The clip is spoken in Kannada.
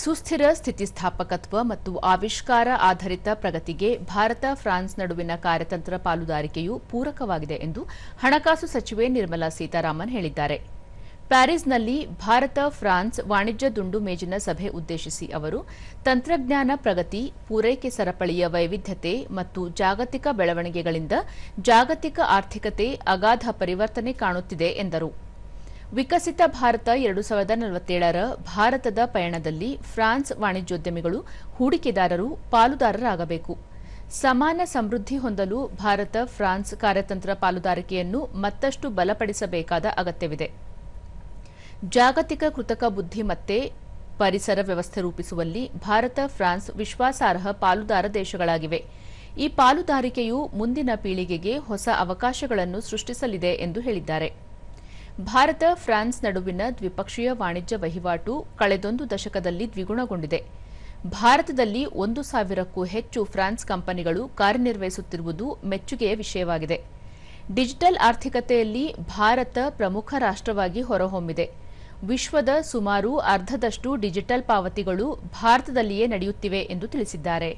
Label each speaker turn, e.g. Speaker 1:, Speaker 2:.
Speaker 1: ಸುಸ್ಥಿರ ಸ್ಥಿತಿಸ್ಥಾಪಕತ್ವ ಮತ್ತು ಆವಿಷ್ಕಾರ ಆಧಾರಿತ ಪ್ರಗತಿಗೆ ಭಾರತ ಫ್ರಾನ್ಸ್ ನಡುವಿನ ಕಾರ್ಯತಂತ್ರ ಪಾಲುದಾರಿಕೆಯು ಪೂರಕವಾಗಿದೆ ಎಂದು ಹಣಕಾಸು ಸಚಿವೆ ನಿರ್ಮಲಾ ಸೀತಾರಾಮನ್ ಹೇಳಿದ್ದಾರೆ. ಪ್ಯಾರಿಸ್ನಲ್ಲಿ ಭಾರತ ಫ್ರಾನ್ಸ್ ವಾಣಿಜ್ಯ ದುಂಡು ಮೇಜಿನ ಸಭೆ ಉದ್ದೇಶಿಸಿ ಅವರು ತಂತ್ರಜ್ಞಾನ ಪ್ರಗತಿ, ಪೂರೈಕೆ ಸರಪಳಿಯ ವೈವಿಧ್ಯತೆ ಮತ್ತು ಜಾಗತಿಕ ಬೆಳವಣಿಗೆಗಳಿಂದ ಜಾಗತಿಕ ಆರ್ಥಿಕತೆ ಅಗಾಧ ಪರಿವರ್ತನೆ ಕಾಣುತ್ತಿದೆ ಎಂದರು. ವಿಕಸಿತ ಭಾರತ 2047ರ ಭಾರತದ ಪಯಣದಲ್ಲಿ ಫ್ರಾನ್ಸ್ ವಾಣಿಜ್ಯೋದ್ಯಮಿಗಳು, ಹೂಡಿಕೆದಾರರು ಪಾಲುದಾರರಾಗಬೇಕು. ಸಮಾನ ಸಮೃದ್ಧಿ ಹೊಂದಲು ಭಾರತ ಫ್ರಾನ್ಸ್ ಕಾರ್ಯತಂತ್ರ ಪಾಲುದಾರಿಕೆಯನ್ನು ಮತ್ತಷ್ಟು ಬಲಪಡಿಸಬೇಕಾದ ಅಗತ್ಯವಿದೆ. ಜಾಗತಿಕ ಕೃತಕ ಬುದ್ಧಿಮತ್ತೆ ಪರಿಸರ ವ್ಯವಸ್ಥೆ ರೂಪಿಸುವಲ್ಲಿ ಭಾರತ ಫ್ರಾನ್ಸ್ ವಿಶ್ವಾಸಾರ್ಹ ಪಾಲುದಾರ ದೇಶಗಳಾಗಿವೆ. ಈ ಪಾಲುದಾರಿಕೆಯು ಮುಂದಿನ ಪೀಳಿಗೆಗೆ ಹೊಸ ಅವಕಾಶಗಳನ್ನು ಸೃಷ್ಟಿಸಲಿದೆ ಎಂದು ಹೇಳಿದ್ದಾರೆ. ಭಾರತ ಫ್ರಾನ್ಸ್ ನಡುವಿನ ದ್ವಿಪಕ್ಷೀಯ ವಾಣಿಜ್ಯ ವಹಿವಾಟು ಕಳೆದೊಂದು ದಶಕದಲ್ಲಿ ದ್ವಿಗುಣಗೊಂಡಿದೆ. ಭಾರತದಲ್ಲಿ 1,000ಕ್ಕೂ ಹೆಚ್ಚು ಫ್ರಾನ್ಸ್ ಕಂಪನಿಗಳು ಕಾರ್ಯನಿರ್ವಹಿಸುತ್ತಿರುವುದು ಮೆಚ್ಚುಗೆಯ ವಿಷಯವಾಗಿದೆ. ಡಿಜಿಟಲ್ ಆರ್ಥಿಕತೆಯಲ್ಲಿ ಭಾರತ ಪ್ರಮುಖ ರಾಷ್ಟ್ರವಾಗಿ ಹೊರಹೊಮ್ಮಿದೆ. ವಿಶ್ವದ ಸುಮಾರು ಅರ್ಧದಷ್ಟು ಡಿಜಿಟಲ್ ಪಾವತಿಗಳು ಭಾರತದಲ್ಲಿಯೇ ನಡೆಯುತ್ತಿವೆ ಎಂದು ತಿಳಿಸಿದ್ದಾರೆ.